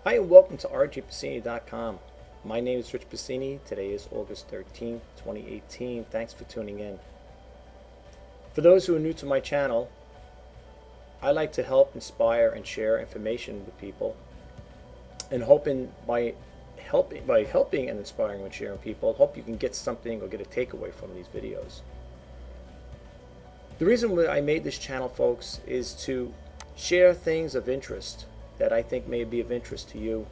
Hi and welcome to rgpacini.com. My name is Rich Pacini. Today is August 13th, 2018. Thanks for tuning in. For those who are new to my channel, I like to help, inspire, and share information with people, and hoping by helping and inspiring and sharing people, hope you can get something or get a takeaway from these videos. The reason why I made this channel, folks, is to share things of interest that I think may be of interest to you,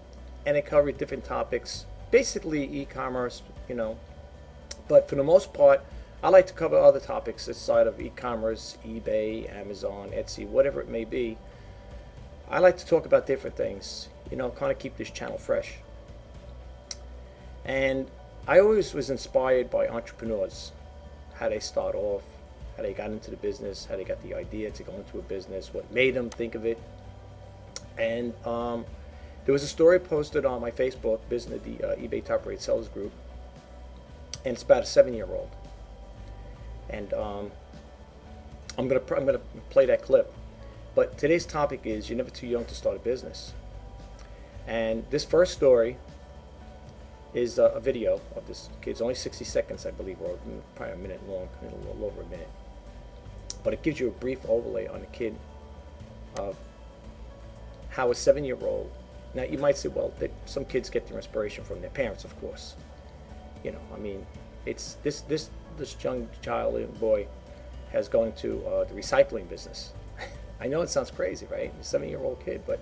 and I cover different topics, basically e-commerce, but for the most part, I like to cover other topics outside of e-commerce, eBay, Amazon, Etsy, whatever it may be. I like to talk about different things, kind of keep this channel fresh. And I always was inspired by entrepreneurs, how they start off, how they got into the business, how they got the idea to go into a business, what made them think of it. And there was a story posted on my Facebook, business, the eBay Top Rate Sellers group, and it's about a 7-year-old. And I'm gonna play that clip. But today's topic is you're never too young to start a business. And this first story is a video of this kid. It's only 60 seconds, I believe, or probably a minute long, a little over a minute. But it gives you a brief overlay on a kid of how a 7-year-old. Now you might say, well, some kids get their inspiration from their parents, of course. It's this young child and boy has gone to the recycling business. I know it sounds crazy, right? A 7-year-old kid, but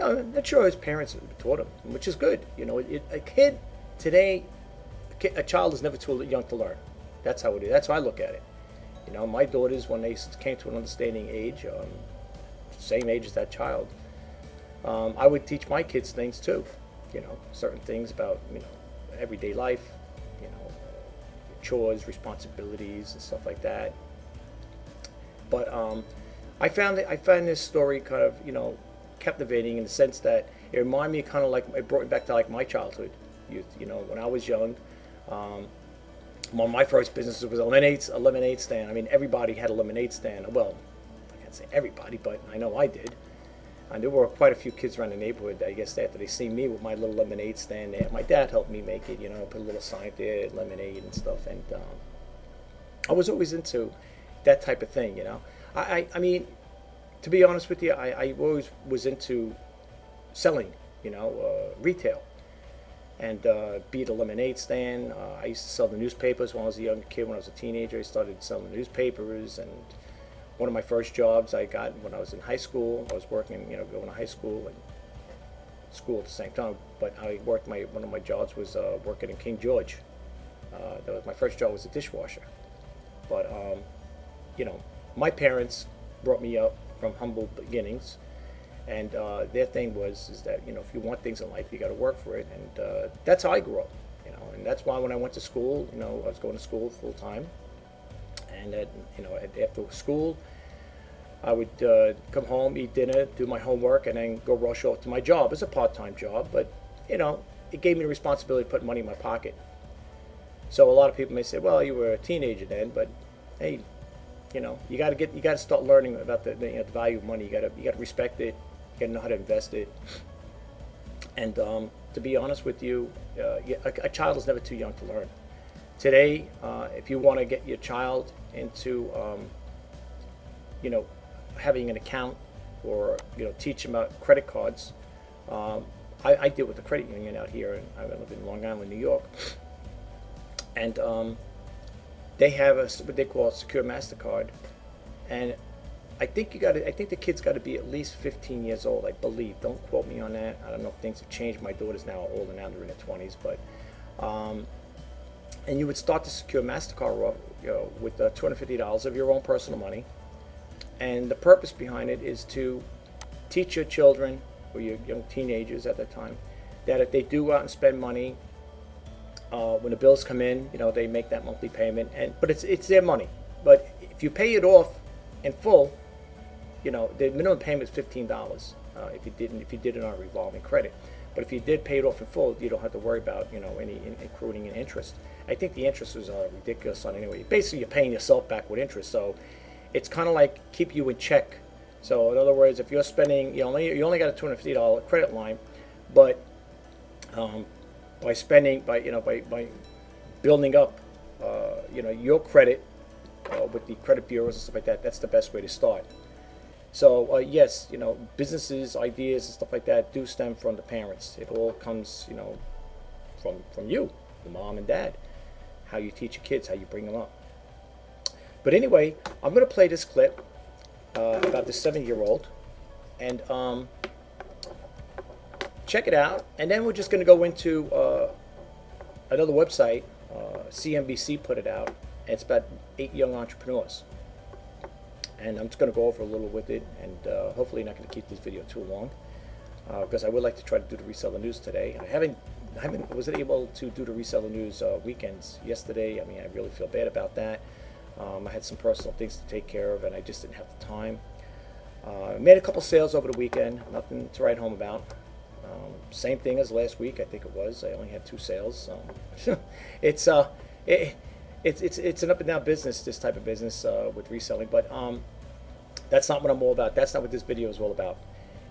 I'm not sure his parents taught him, which is good. A kid today, a child is never too young to learn. That's how it is. That's how I look at it. My daughters, when they came to an understanding age, same age as that child, I would teach my kids things too. Certain things about everyday life, chores, responsibilities, and stuff like that. But I found this story kind of captivating in the sense that it reminded me kind of like it brought me back to like my childhood youth. When I was young, one of my first businesses was a lemonade stand. Everybody had a lemonade stand. Well, I can't say everybody, but I know I did. And there were quite a few kids around the neighborhood, I guess, after they see me with my little lemonade stand there. My dad helped me make it, put a little sign there, lemonade and stuff. And I was always into that type of thing, I mean, to be honest with you, I always was into selling, retail. And be it a lemonade stand. I used to sell the newspapers when I was a young kid. When I was a teenager, I started selling newspapers. And one of my first jobs I got when I was in high school, I was working, going to high school and school at the same time. But I worked one of my jobs was working in King George. That was my first job, was a dishwasher. But my parents brought me up from humble beginnings. And their thing is that if you want things in life, you got to work for it, and that's how I grew up, and that's why when I went to school, I was going to school full time, and after school, I would come home, eat dinner, do my homework, and then go rush off to my job. It's a part-time job, but it gave me the responsibility to put money in my pocket. So a lot of people may say, well, you were a teenager then, but hey, you got to start learning about the value of money. You got to respect it. You got to know how to invest it. And to be honest with you, a child is never too young to learn. Today, if you want to get your child into, having an account or teach them about credit cards, I deal with the credit union out here, and I live in Long Island, New York, and they have what they call a secure MasterCard, and I think the kid's got to be at least 15 years old, I believe. Don't quote me on that. I don't know if things have changed. My daughters now are older now; they're in their 20s. But and you would start the secure MasterCard with $250 of your own personal money, and the purpose behind it is to teach your children or your young teenagers at that time that if they do go out and spend money, when the bills come in, they make that monthly payment, but it's their money. But if you pay it off in full, the minimum payment is $15 if you did it on revolving credit. But if you did pay it off in full, you don't have to worry about any accruing in interest. I think the interest is ridiculous on anyway. Basically, you're paying yourself back with interest, so it's kind of like keep you in check. So in other words, if you're spending, you only got a $250 credit line, But by spending, by building up, your credit with the credit bureaus and stuff like that, that's the best way to start. So yes, businesses, ideas, and stuff like that do stem from the parents. It all comes, from you, the mom and dad, how you teach your kids, how you bring them up. But anyway, I'm going to play this clip about this 7-year-old, and check it out. And then we're just going to go into another website. CNBC put it out. And it's about 8 young entrepreneurs. And I'm just going to go over a little with it, and hopefully not going to keep this video too long, because I would like to try to do the reseller news today. I wasn't able to do the reseller news weekends yesterday. I mean, I really feel bad about that. I had some personal things to take care of, and I just didn't have the time. Made a couple sales over the weekend, nothing to write home about. Same thing as last week, I think it was. I only had 2 sales. It's an up and down business, this type of business with reselling, but that's not what I'm all about. That's not what this video is all about.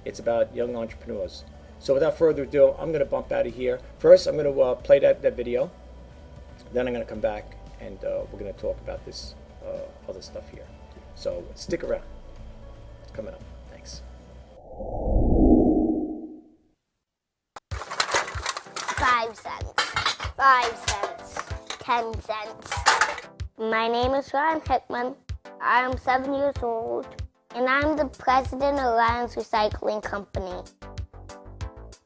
It's about young entrepreneurs. So without further ado, I'm going to bump out of here. First, I'm going to play that video. Then I'm going to come back, and we're going to talk about this other stuff here. So stick around. It's coming up. Thanks. 5 cents, 5 cents, 10 cents. My name is Ryan Hickman. I'm 7 years old, and I'm the president of Lions Recycling Company.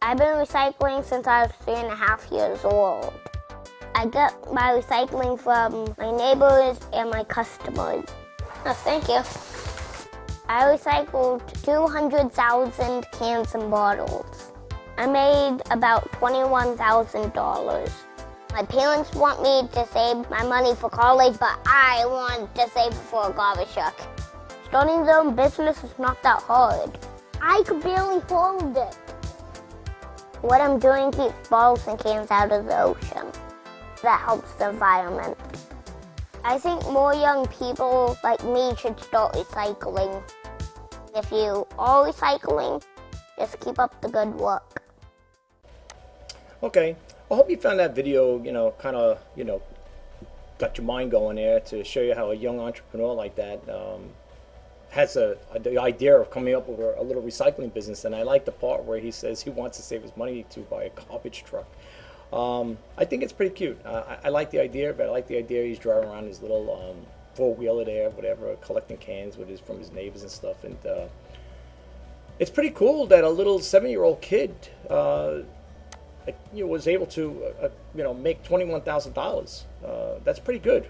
I've been recycling since I was 3.5 years old. I get my recycling from my neighbors and my customers. Oh, thank you. I recycled 200,000 cans and bottles. I made about $21,000. My parents want me to save my money for college, but I want to save it for a garbage truck. Starting your own business is not that hard. I could barely hold it. What I'm doing keeps bottles and cans out of the ocean. That helps the environment. I think more young people like me should start recycling. If you are recycling, just keep up the good work. Okay, I hope you found that video, kind of, got your mind going there to show you how a young entrepreneur like that has the idea of coming up with a little recycling business. And I like the part where he says he wants to save his money to buy a garbage truck. I think it's pretty cute. I like the idea, but I like the idea he's driving around his little four-wheeler there, whatever, collecting cans from his neighbors and stuff. And it's pretty cool that a little 7-year-old kid was able to make $21,000. That's pretty good.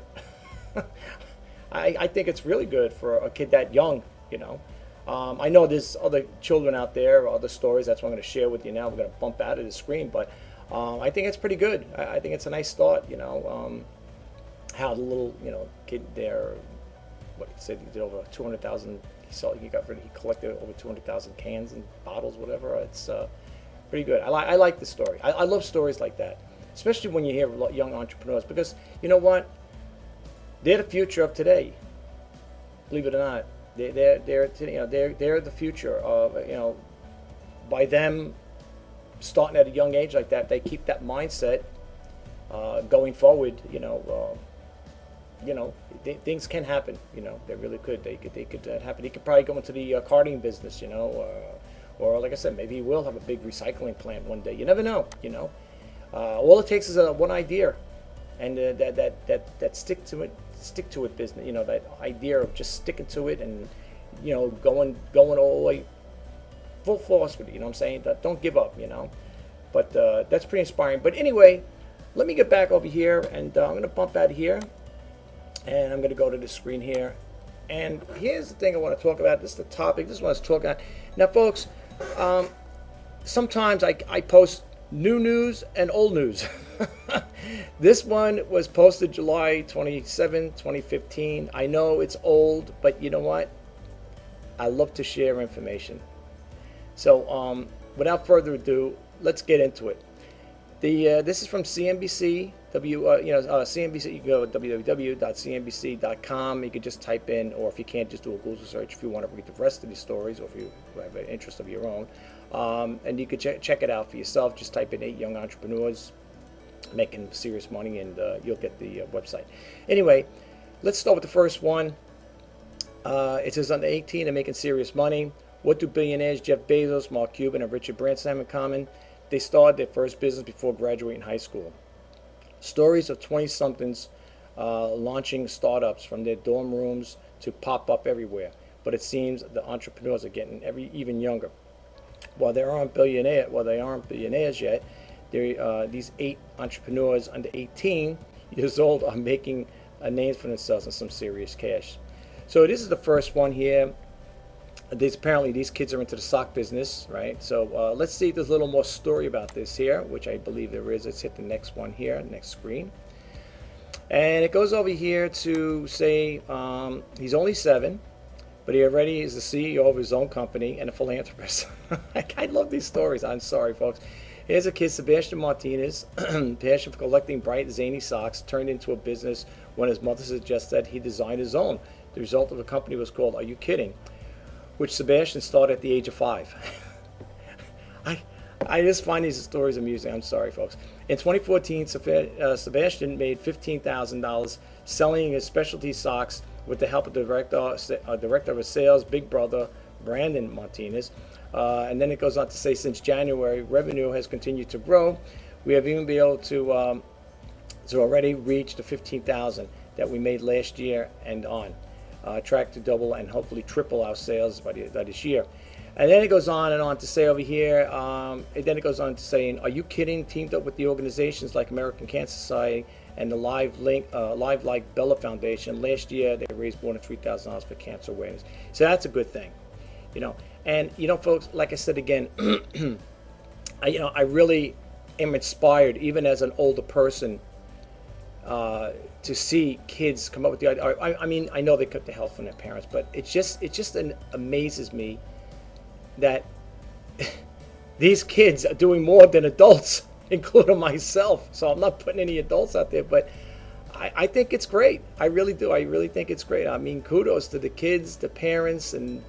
I think it's really good for a kid that young. I know there's other children out there, other stories. That's what I'm going to share with you now. We're going to bump out of the screen, but I think it's pretty good. I think it's a nice start. How the little kid there, what he said, he did over 200,000. He collected over 200,000 cans and bottles, whatever. It's pretty good. I like the story. I love stories like that, especially when you hear young entrepreneurs, because you know what? They're the future of today. Believe it or not, they're the future of by them starting at a young age like that, they keep that mindset going forward. Things can happen. They really could. They could happen. He could probably go into the karting business. Or like I said, maybe he will have a big recycling plant one day. You never know. All it takes is one idea, and that stick to it business. That idea of just sticking to it and going all the way full force with it. You know what I'm saying? Don't give up. But that's pretty inspiring. But anyway, let me get back over here, and I'm going to bump out of here, and I'm going to go to the screen here. And here's the thing I want to talk about. This is the topic. This is what I was talking about. Now, folks, sometimes I post new news and old news. This one was posted July 27, 2015. I know it's old, but you know what? I love to share information. So without further ado, let's get into it. This is from CNBC. CNBC. You can go to www.cnbc.com. You could just type in, or if you can't, just do a Google search if you want to read the rest of these stories, or if you have an interest of your own. And you could check it out for yourself. Just type in 8 young entrepreneurs making serious money, and you'll get the website. Anyway, let's start with the first one. It says under 18 and making serious money. What do billionaires Jeff Bezos, Mark Cuban, and Richard Branson have in common? They started their first business before graduating high school. Stories of 20-somethings launching startups from their dorm rooms to pop up everywhere. But it seems the entrepreneurs are getting even younger. While they aren't billionaires yet, these 8 entrepreneurs under 18 years old are making names for themselves and some serious cash. So this is the first one here. Apparently these kids are into the sock business, right? So let's see if there's a little more story about this here, which I believe there is. Let's hit the next one here, next screen. And it goes over here to say he's only 7, but he already is the CEO of his own company and a philanthropist. I love these stories. I'm sorry, folks. Here's a kid, Sebastian Martinez, passion for collecting bright, zany socks turned into a business when his mother suggested he design his own. The result of the company was called Are You Kidding?, which Sebastian started at the age of 5. I just find these stories amusing. I'm sorry, folks. In 2014, Sebastian made $15,000 selling his specialty socks with the help of the director of his sales, big brother, Brandon Martinez. And then it goes on to say, since January, revenue has continued to grow. We have even been able to already reach the $15,000 that we made last year and on. Track to double and hopefully triple our sales by this year. And then it goes on and on to say over here, and then it goes on to saying, Are You Kidding? Teamed up with the organizations like American Cancer Society and the Live Like Bella Foundation. Last year, they raised more than $3,000 for cancer awareness. So that's a good thing, And folks, like I said again, I really am inspired, even as an older person, to see kids come up with the idea. I mean, I know they cut the help from their parents, but it just amazes me that these kids are doing more than adults, including myself. So I'm not putting any adults out there, but I think it's great. I really do. I really think it's great. I mean, kudos to the kids, the parents, and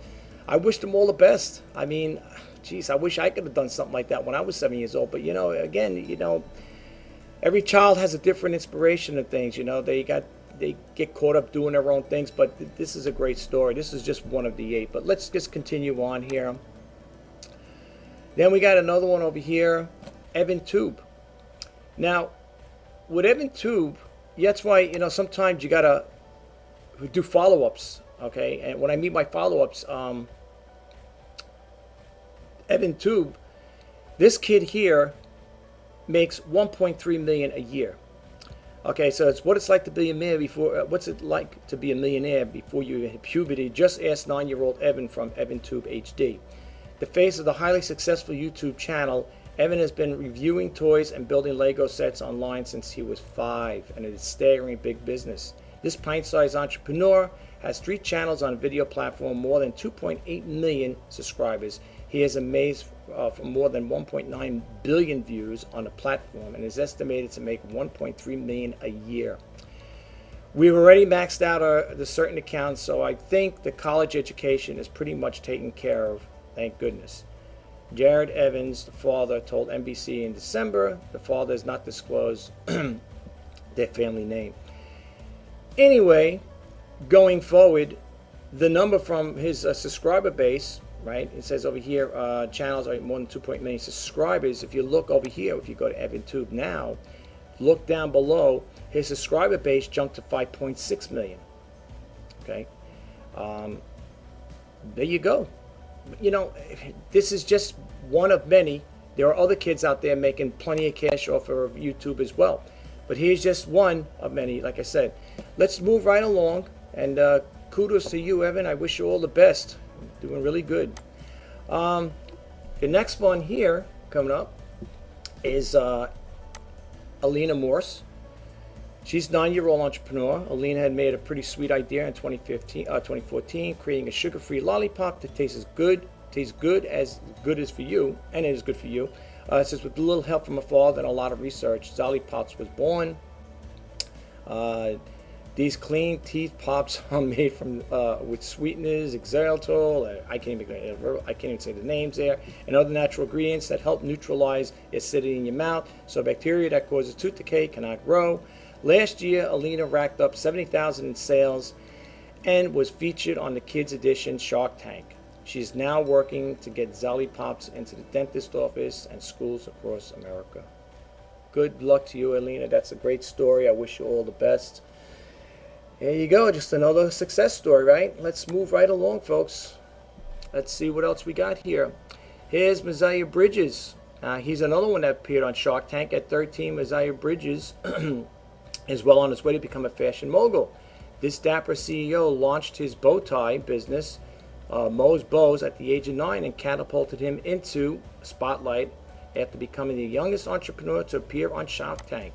I wish them all the best. I mean, geez, I wish I could have done something like that when I was 7 years old. But again, every child has a different inspiration of things. They get caught up doing their own things. But this is a great story. This is just one of the 8. But let's just continue on here. Then we got another one over here, Evan Tube. Now, with Evan Tube, that's why sometimes you gotta do follow-ups. Okay, and when I meet my follow-ups, Evan Tube, this kid here makes $1.3 million a year. Okay, so it's what it's like to be a millionaire before. What's it like to be a millionaire before you hit puberty? Just ask 9-year-old Evan from Evan Tube HD. The face of the highly successful YouTube channel, Evan has been reviewing toys and building Lego sets online since he was 5, and it is staggering big business. This pint-sized entrepreneur has 3 channels on a video platform, more than 2.8 million subscribers. He has amazed for more than 1.9 billion views on the platform and is estimated to make 1.3 million a year. We've already maxed out the certain accounts, so I think the college education is pretty much taken care of, thank goodness. Jared Evans, the father, told NBC in December. The father has not disclosed their family name. Anyway, going forward, the number from his subscriber base, right? It says over here, channels are more than 2.8 million subscribers. If you look over here, if you go to EvanTube now, look down below, his subscriber base jumped to 5.6 million. Okay, there you go. This is just one of many. There are other kids out there making plenty of cash off of YouTube as well. But here's just one of many, like I said. Let's move right along. And kudos to you, Evan. I wish you all the best. Doing really good. The next one here coming up is Alina Morse. She's a 9-year-old entrepreneur. Alina had made a pretty sweet idea in 2014, creating a sugar-free lollipop that tastes good as for you, and it is good for you. It says with a little help from her father and a lot of research, Zollipops was born. These clean teeth pops are made from with sweeteners, xylitol, I can't even say the names there, and other natural ingredients that help neutralize acidity in your mouth, so bacteria that causes tooth decay cannot grow. Last year, Alina racked up $70,000 in sales and was featured on the Kids Edition Shark Tank. She's now working to get Zally Pops into the dentist office and schools across America. Good luck to you, Alina. That's a great story. I wish you all the best. There you go, just another success story, right? Let's move right along, folks. Let's see what else we got here. Here's Messiah Bridges. He's another one that appeared on Shark Tank at 13. Messiah Bridges is well on his way to become a fashion mogul. This dapper CEO launched his bow tie business, Moe's Bows, at the age of 9 and catapulted him into spotlight after becoming the youngest entrepreneur to appear on Shark Tank.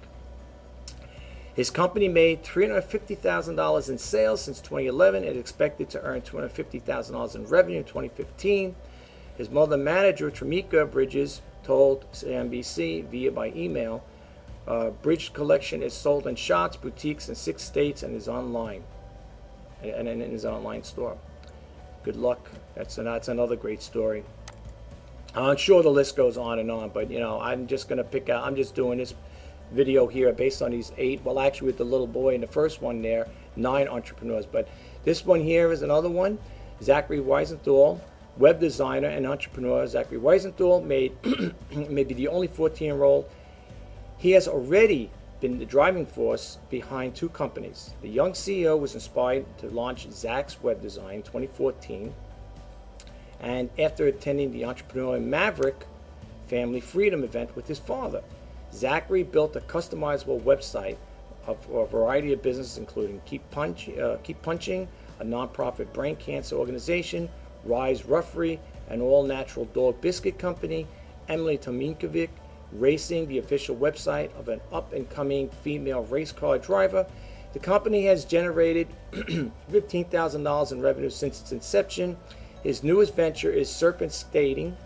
His company made $350,000 in sales since 2011 and is expected to earn $250,000 in revenue in 2015. His mother manager, Tramika Bridges, told CNBC by email, Bridge collection is sold in shops, boutiques in 6 states and is online, and in his online store. Good luck. That's another great story. I'm sure the list goes on, but I'm just going to pick out, I'm just doing this video here based on these 8, well actually with the little boy in the first one there, 9 entrepreneurs, but this one here is another one. Zachary Weisenthal, web designer and entrepreneur. Zachary Weisenthal made maybe the only 14-year-old. He has already been the driving force behind 2 companies. The young CEO was inspired to launch Zach's Web Design in 2014, and after attending the Entrepreneur Maverick Family Freedom event with his father, Zachary built a customizable website for a variety of businesses, including Keep Punching, a nonprofit brain cancer organization, Rise Ruffery, an all-natural dog biscuit company, Emily Tominkovic Racing, the official website of an up-and-coming female race car driver. The company has generated $15,000 in revenue since its inception. His newest venture is Serpent Skating,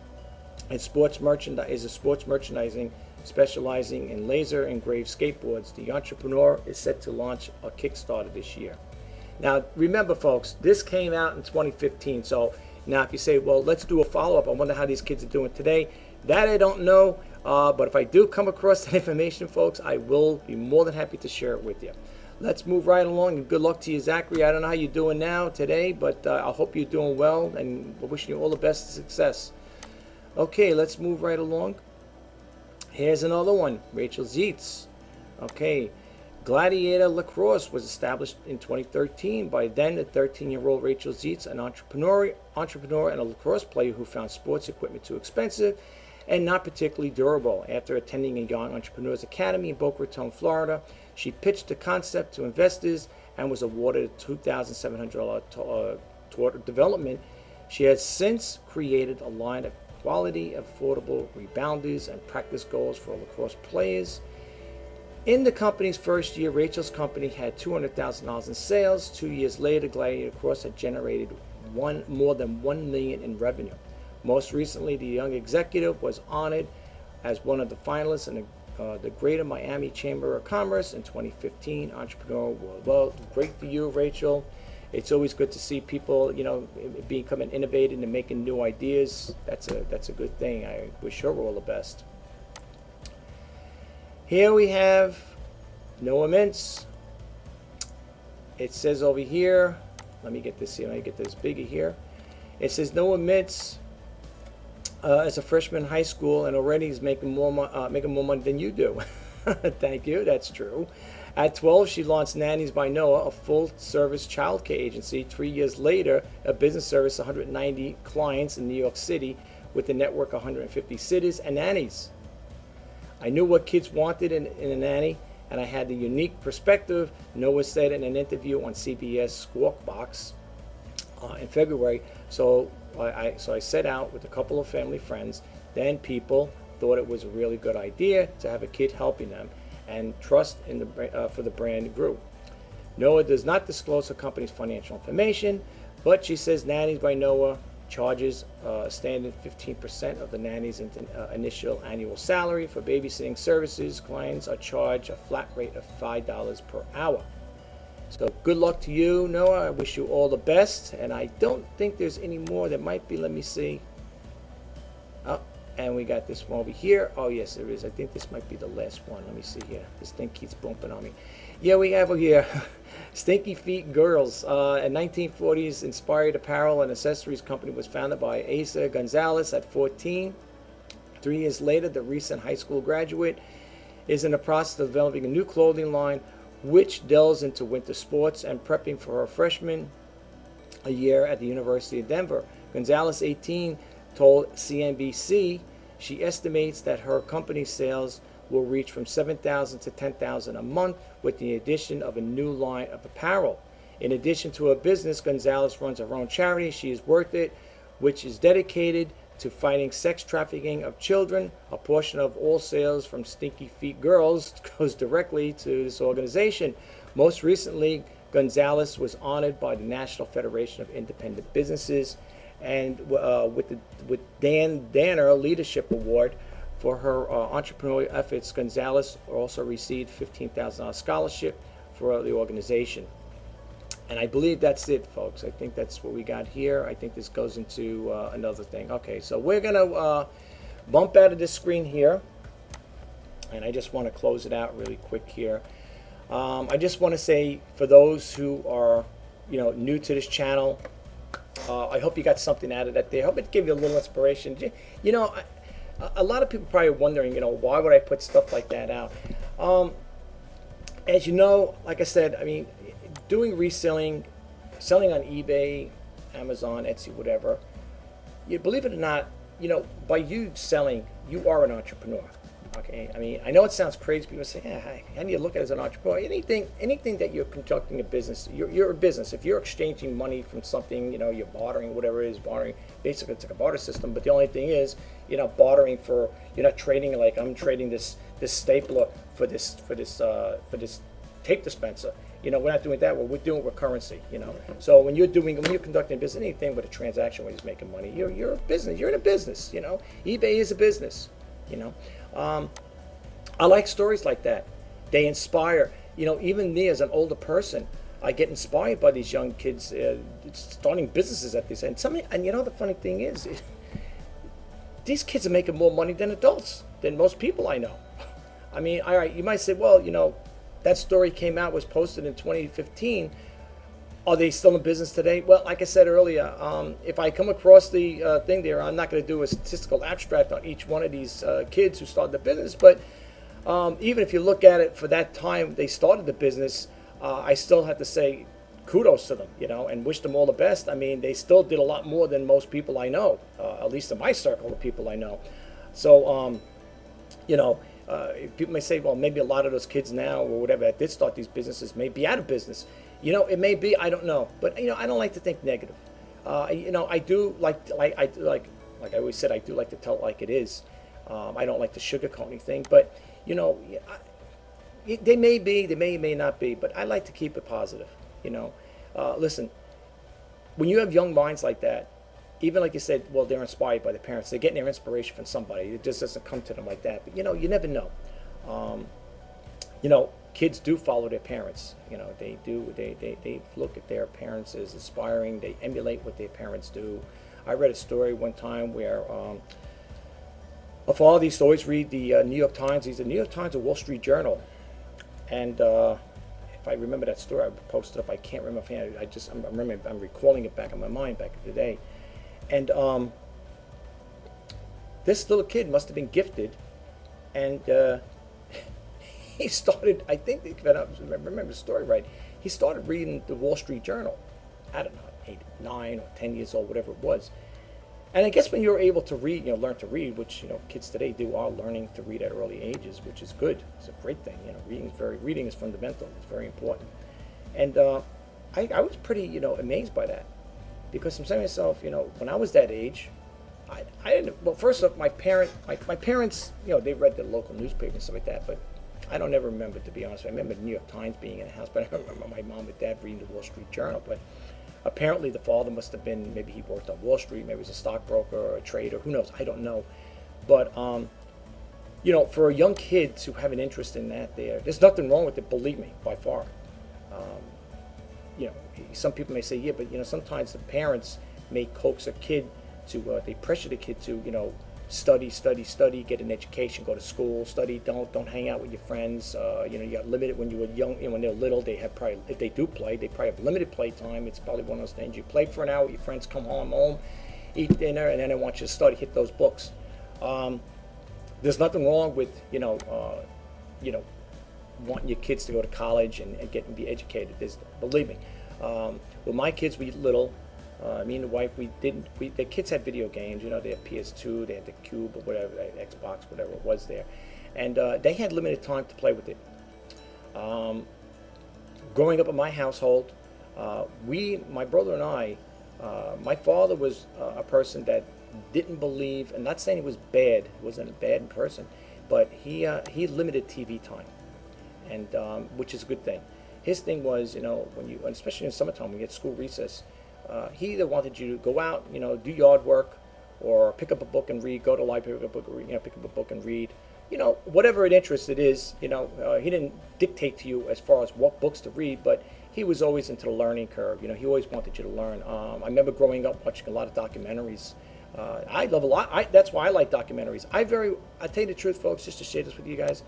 and sports merchandising specializing in laser engraved skateboards. The entrepreneur is set to launch a Kickstarter this year. Now, remember, folks, this came out in 2015. So now if you say, well, let's do a follow-up, I wonder how these kids are doing today. That I don't know, but if I do come across that information, folks, I will be more than happy to share it with you. Let's move right along, and good luck to you, Zachary. I don't know how you're doing now today, but I hope you're doing well, and we're wishing you all the best success. Okay, let's move right along. Here's another one, Rachel Zietz. Okay, Gladiator Lacrosse was established in 2013 by then the 13-year-old Rachel Zietz, an entrepreneur and a lacrosse player who found sports equipment too expensive and not particularly durable. After attending a Young Entrepreneurs Academy in Boca Raton, Florida, she pitched the concept to investors and was awarded a $2,700 toward development. She has since created a line of quality, affordable rebounders and practice goals for lacrosse players. In the company's first year, Rachel's company had $200,000 in sales. 2 years later, Gladiator Lacrosse had generated more than $1 million in revenue. Most recently, the young executive was honored as one of the finalists in the Greater Miami Chamber of Commerce in 2015 Entrepreneur Award. Well, great for you, Rachel. It's always good to see people, becoming innovative and making new ideas. That's a good thing. I wish her all the best. Here we have Noah Mintz. It says over here, let me get this here. Let me get this bigger here. It says Noah Mintz as a freshman in high school, and already he's making more money than you do. Thank you. That's true. At 12, she launched Nannies by Noah, a full-service childcare agency. 3 years later, a business service 190 clients in New York City with a network of 150 sitters and nannies. I knew what kids wanted in a nanny, and I had the unique perspective, Noah said in an interview on CBS Squawk Box in February. So I set out with a couple of family friends. Then people thought it was a really good idea to have a kid helping them, and trust in for the brand grew. Noah does not disclose her company's financial information, but she says Nannies by Noah charges a standard 15% of the nanny's initial annual salary. For babysitting services, clients are charged a flat rate of $5 per hour. So good luck to you, Noah. I wish you all the best. And I don't think there's any more. There might be. Let me see. Oh, and we got this one over here. Oh, yes, there is. I think this might be the last one. Let me see here. This thing keeps bumping on me. Yeah, we have over here Stinky Feet Girls. A 1940s inspired apparel and accessories company was founded by Asa Gonzalez at 14. 3 years later, the recent high school graduate is in the process of developing a new clothing line which delves into winter sports and prepping for her freshman year at the University of Denver. Gonzalez, 18, told CNBC she estimates that her company's sales will reach from $7,000 to $10,000 a month with the addition of a new line of apparel. In addition to her business, Gonzalez runs her own charity, She Is Worth It, which is dedicated to fighting sex trafficking of children. A portion of all sales from Stinky Feet Girls goes directly to this organization. Most recently, Gonzalez was honored by the National Federation of Independent Businesses and with Dan Danner Leadership Award for her entrepreneurial efforts. Gonzalez also received $15,000 scholarship for the organization. And I believe that's it, folks. I think that's what we got here. I think this goes into another thing. Okay, so we're going to bump out of this screen here. And I just want to close it out really quick here. I just want to say, for those who are, new to this channel, I hope you got something out of that there. I hope it gave you a little inspiration. A lot of people probably are wondering, why would I put stuff like that out? As you know, like I said, I mean, doing reselling, selling on eBay, Amazon, Etsy, whatever, you believe it or not, by you selling, you are an entrepreneur. Okay, I mean, I know it sounds crazy. People say, "Yeah, how do you look at it as an entrepreneur?" Anything that you're conducting a business, you're a business. If you're exchanging money from something, you're bartering, whatever it is, bartering. Basically, it's like a barter system. But the only thing is, you're not bartering for, you're not trading like I'm trading this stapler for this tape dispenser. We're not doing that. We're doing it with currency. So when you're conducting a business, anything with a transaction where you're making money, you're a business. You're in a business. eBay is a business. I like stories like that. They inspire. Even me as an older person, I get inspired by these young kids starting businesses at this. And the funny thing is, these kids are making more money than adults, than most people I know. I mean, all right, you might say, well, that story was posted in 2015. Are they still in business today? Well, like I said earlier, if I come across the thing there, I'm not going to do a statistical abstract on each one of these kids who started the business. But even if you look at it for that time they started the business, I still have to say kudos to them, and wish them all the best. I mean, they still did a lot more than most people I know, at least in my circle of people I know. So, people may say, well, maybe a lot of those kids now or whatever that did start these businesses may be out of business. It may be, I don't know, but I don't like to think negative. I do like I always said, I do like to tell it like it is. I don't like to sugarcoat anything, but they may be, they may not be, but I like to keep it positive. Listen, when you have young minds like that, even like you said, well, they're inspired by their parents. They're getting their inspiration from somebody. It just doesn't come to them like that. But you never know. Kids do follow their parents. They do. They look at their parents as inspiring. They emulate what their parents do. I read a story one time where a father used to always read the New York Times. He's the New York Times or Wall Street Journal. And if I remember that story, I posted it up. I can't remember. I'm recalling it back in my mind back in the day. And this little kid must have been gifted, and he started, I think, if I remember the story right, he started reading the Wall Street Journal. I don't know, 8, 9, or 10 years old, whatever it was. And I guess when you're able to read, learn to read, which kids today are learning to read at early ages, which is good. It's a great thing. Reading is fundamental. It's very important. And I was pretty amazed by that. Because I'm saying to myself, when I was that age, I didn't. Well, first off, my parents, they read the local newspaper and stuff like that. But I don't ever remember, to be honest. I remember the New York Times being in the house, but I don't remember my mom and dad reading the Wall Street Journal. But Apparently, the father must have been, maybe he worked on Wall Street, maybe he was a stockbroker or a trader, who knows? I don't know. But, you know, for young kids who have an interest in that, there's nothing wrong with it, believe me, by far. You know, some people may say, yeah, but, you know, sometimes the parents may coax a kid to, they pressure the kid to, you know, study, get an education, go to school, study, don't hang out with your friends. You know, you got limited when you were young, and when they're little, they have probably, if they do play, they probably have limited play time. It's probably one of those things. You play for an hour with your friends, come home, eat dinner, and then they want you to study, hit those books. There's nothing wrong with, you know, wanting your kids to go to college and get and be educated. Believe me, when my kids were little, me and the wife, the kids had video games, you know, they had PS2, they had the Cube or whatever, Xbox, whatever it was there. And they had limited time to play with it. Growing up in my household, my brother and I, my father was a person that didn't believe, and not saying he was bad, he wasn't a bad person, but he limited TV time, and which is a good thing. His thing was, you know, especially in summertime, when you get school recess, he either wanted you to go out, you know, do yard work, or pick up a book and read, go to the library, pick up a book and read, you know, whatever interest it is, you know. He didn't dictate to you as far as what books to read, but he was always into the learning curve. You know, he always wanted you to learn. I remember growing up watching a lot of documentaries. I love a lot. That's why I like documentaries. I tell you the truth, folks, just to share this with you guys.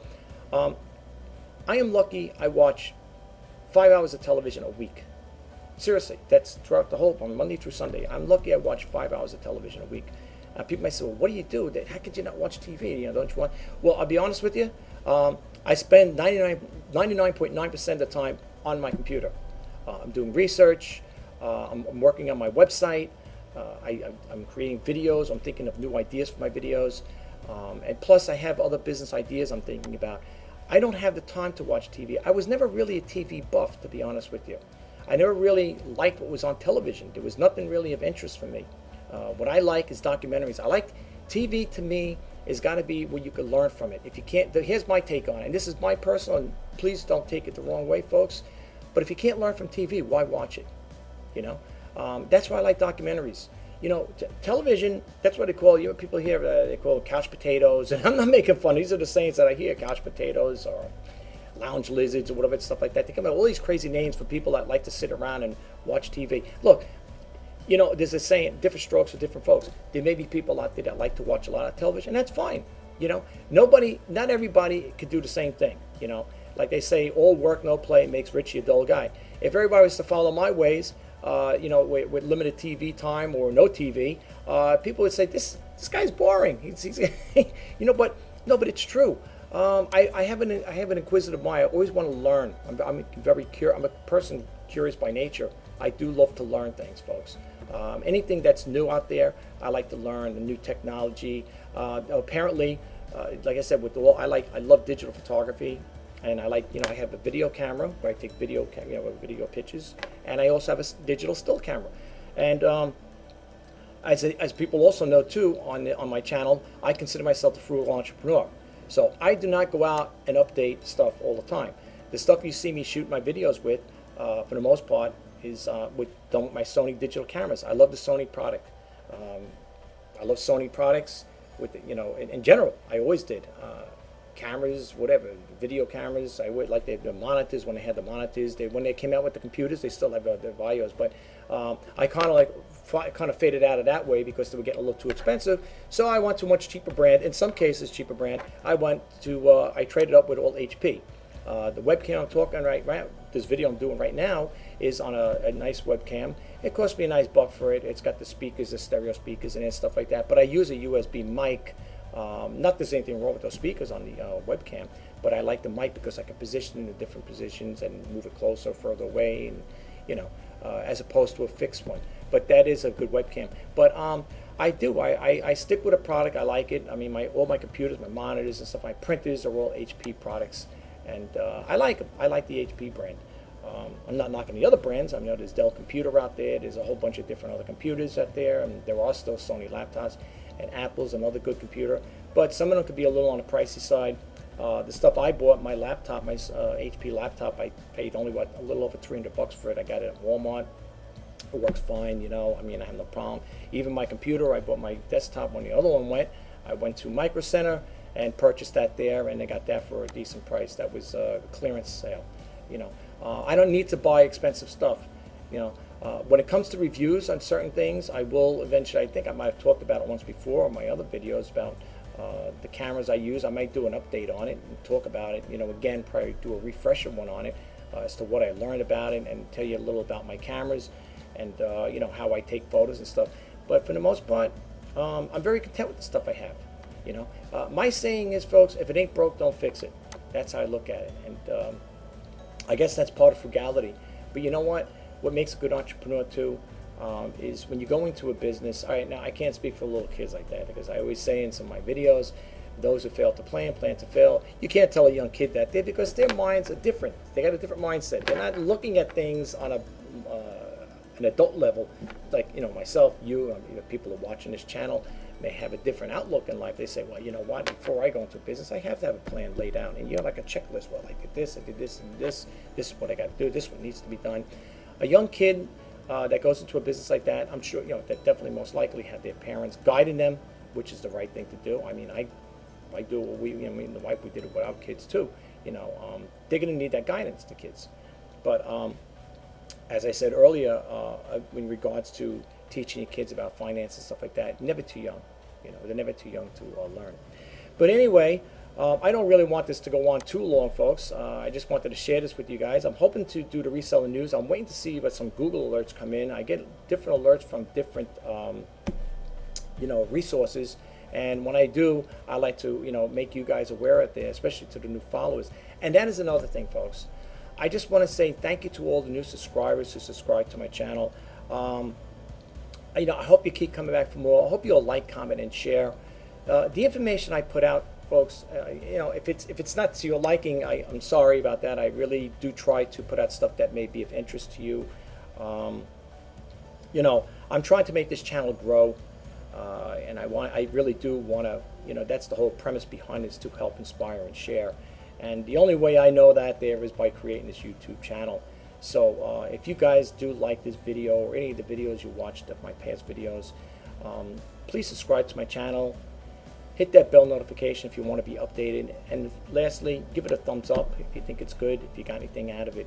I am lucky. I watch 5 hours of television a week. Seriously, that's throughout the whole, on Monday through Sunday. I'm lucky I watch 5 hours of television a week. People might say, well, what do you do? How could you not watch TV? You know, don't you want? Well, I'll be honest with you. I spend 99.9% of the time on my computer. I'm doing research. I'm working on my website. I'm creating videos. I'm thinking of new ideas for my videos. And plus, I have other business ideas I'm thinking about. I don't have the time to watch TV. I was never really a TV buff, to be honest with you. I never really liked what was on television. There was nothing really of interest for me. What I like is documentaries. I like TV. To me, has got to be where you can learn from it. If you can't, here's my take on it, and this is my personal, and please don't take it the wrong way, folks, but if you can't learn from TV, why watch it? You know, that's why I like documentaries. You know, television, that's what they call, you know, people here, they call it couch potatoes, and I'm not making fun. These are the sayings that I hear, couch potatoes or lounge lizards or whatever, stuff like that. They come up with all these crazy names for people that like to sit around and watch TV. Look, you know, there's a saying, different strokes for different folks. There may be people out there that like to watch a lot of television, and that's fine. You know, not everybody could do the same thing. You know, like they say, all work, no play makes Richie a dull guy. If everybody was to follow my ways, you know, with limited TV time or no TV, people would say, this guy's boring. He's you know, but no, but it's true. I have an inquisitive mind. I always want to learn. I'm very curious. I'm a person curious by nature. I do love to learn things, folks. Anything that's new out there, I like to learn the new technology. Apparently, like I said, I love digital photography, and I like, you know, I have a video camera where I take video pictures, and I also have a digital still camera. And as people also know too, on my channel, I consider myself a frugal entrepreneur. So I do not go out and update stuff all the time. The stuff you see me shoot my videos with, for the most part, is with my Sony digital cameras. I love the Sony product. I love Sony products. You know, in general, I always did. Cameras, whatever, video cameras. I would like the monitors when they had the monitors. When they came out with the computers, they still have their Vaios. But I kind of faded out of that way because they were getting a little too expensive. So I went to a much cheaper brand. In some cases, cheaper brand. I traded up with all HP. The webcam I'm talking right now, this video I'm doing right now, is on a nice webcam. It cost me a nice buck for it. It's got the speakers, the stereo speakers, and stuff like that. But I use a USB mic. Not that there's anything wrong with those speakers on the webcam, but I like the mic because I can position it in different positions and move it closer, further away, and you know, as opposed to a fixed one. But that is a good webcam. But I stick with a product. I like it. I mean, all my computers, my monitors and stuff, my printers are all HP products, and I like them. I like the HP brand. I'm not knocking the other brands. I mean, there's Dell Computer out there. There's a whole bunch of different other computers out there, and there are still Sony laptops, and Apple's another good computer. But some of them could be a little on the pricey side. The stuff I bought, my laptop, my HP laptop, I paid only a little over $300 for it. I got it at Walmart. It works fine, you know. I mean, I have no problem. Even my computer, I bought my desktop when the other one went. I went to Micro Center and purchased that there, and I got that for a decent price. That was a clearance sale, you know. I don't need to buy expensive stuff, you know. When it comes to reviews on certain things, I will eventually, I think I might have talked about it once before on my other videos about the cameras I use. I might do an update on it and talk about it, you know, again, probably do a refresher one on it as to what I learned about it and tell you a little about my cameras and, you know, how I take photos and stuff. But for the most part, I'm very content with the stuff I have, you know. My saying is, folks, if it ain't broke, don't fix it. That's how I look at it. And I guess that's part of frugality. But you know what? What makes a good entrepreneur too is when you go into a business. All right, now I can't speak for little kids like that because I always say in some of my videos, those who fail to plan to fail. You can't tell a young kid that because their minds are different. They got a different mindset. They're not looking at things on an adult level, like, you know, myself, you know, people who are watching this channel may have a different outlook in life. They say, well, you know what, before I go into business, I have to have a plan laid out. And you have like a checklist. Well, I did this, and this, this is what I got to do, this what needs to be done. A young kid that goes into a business like that, I'm sure, you know, that definitely most likely had their parents guiding them, which is the right thing to do. I mean, I do what we, I mean, the wife, we did it with our kids too. You know, they're going to need that guidance, the kids. But as I said earlier, in regards to teaching your kids about finance and stuff like that, never too young. You know, they're never too young to learn. But anyway, I don't really want this to go on too long, folks. I just wanted to share this with you guys. I'm hoping to do the reseller news. I'm waiting to see what some Google alerts come in. I get different alerts from different, you know, resources. And when I do, I like to, you know, make you guys aware of there, especially to the new followers. And that is another thing, folks. I just want to say thank you to all the new subscribers who subscribe to my channel. You know, I hope you keep coming back for more. I hope you'll like, comment, and share. The information I put out, folks, you know, if it's not to your liking, I'm sorry about that. I really do try to put out stuff that may be of interest to you. You know, I'm trying to make this channel grow, and I really do want to, you know, that's the whole premise behind this, to help inspire and share. And the only way I know that there is by creating this YouTube channel. So if you guys do like this video or any of the videos you watched of my past videos, please subscribe to my channel. Hit that bell notification if you want to be updated. And lastly, give it a thumbs up if you think it's good, if you got anything out of it.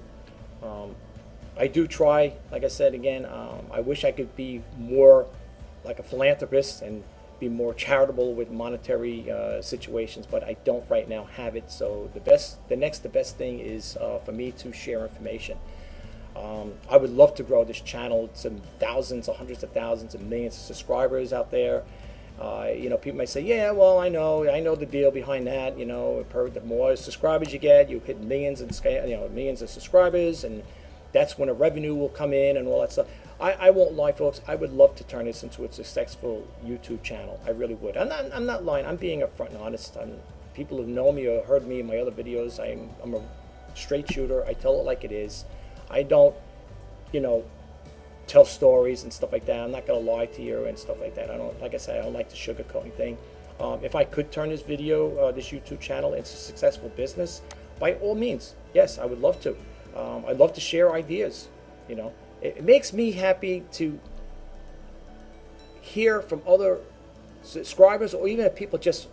I do try, like I said again, I wish I could be more like a philanthropist and be more charitable with monetary situations, but I don't right now have it. So the best thing is for me to share information. I would love to grow this channel to thousands or hundreds of thousands and millions of subscribers out there. You know, people might say, yeah, well, I know the deal behind that. You know, the more subscribers you get, you hit millions and, you know, millions of subscribers, and that's when a revenue will come in and all that stuff. I won't lie, folks. I would love to turn this into a successful YouTube channel. I really would. I'm not lying. I'm being upfront and honest. People who know me or heard me in my other videos, I'm a straight shooter. I tell it like it is. I don't, you know, tell stories and stuff like that. I'm not going to lie to you and stuff like that. I don't, like I said, I don't like the sugarcoating thing. If I could turn this video, this YouTube channel into a successful business, by all means, yes, I would love to. I'd love to share ideas, you know. It makes me happy to hear from other subscribers, or even if people just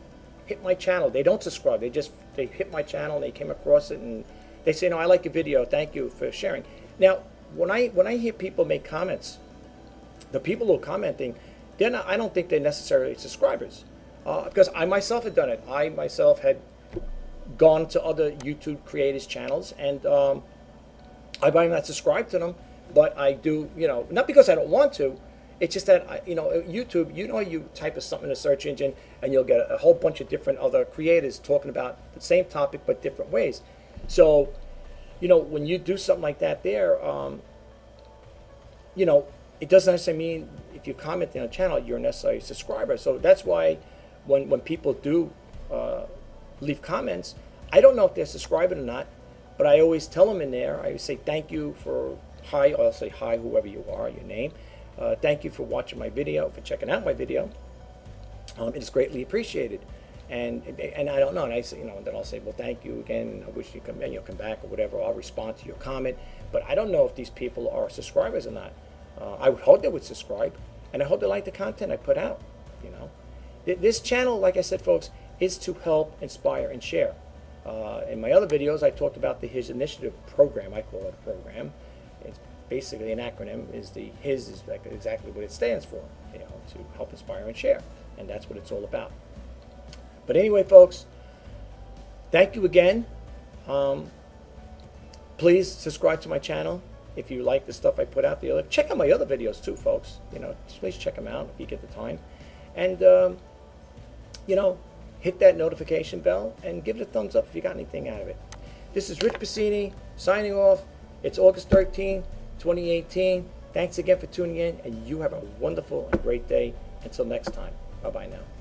hit my channel. They don't subscribe. They hit my channel and they came across it and they say, no, I like your video. Thank you for sharing. Now, when I hear people make comments, the people who are commenting, I don't think they're necessarily subscribers, because I myself had done it. I myself had gone to other YouTube creators' channels, and I might not subscribe to them, but I do, you know, not because I don't want to. It's just that, you know, YouTube, you know, you type of something in a search engine and you'll get a whole bunch of different other creators talking about the same topic but different ways. So, you know, when you do something like that there, you know, it doesn't necessarily mean if you comment on a channel, you're necessarily a subscriber. So that's why when people do leave comments, I don't know if they're subscribing or not, but I always tell them in there, I say thank you for hi, or I'll say hi, whoever you are, your name. Thank you for watching my video, for checking out my video. It is greatly appreciated. And I don't know, and I say, you know, then I'll say, well, thank you again. I wish you come back or whatever. I'll respond to your comment. But I don't know if these people are subscribers or not. I would hope they would subscribe, and I hope they like the content I put out. You know, this channel, like I said, folks, is to help, inspire, and share. In my other videos, I talked about the His Initiative program. I call it a program. It's basically an acronym. His is like exactly what it stands for. You know, to help, inspire, and share, and that's what it's all about. But anyway, folks, thank you again. Please subscribe to my channel if you like the stuff I put out there. Check out my other videos too, folks. You know, please check them out if you get the time. And, you know, hit that notification bell and give it a thumbs up if you got anything out of it. This is Rich Bassini signing off. It's August 13, 2018. Thanks again for tuning in, and you have a wonderful and great day. Until next time, bye-bye now.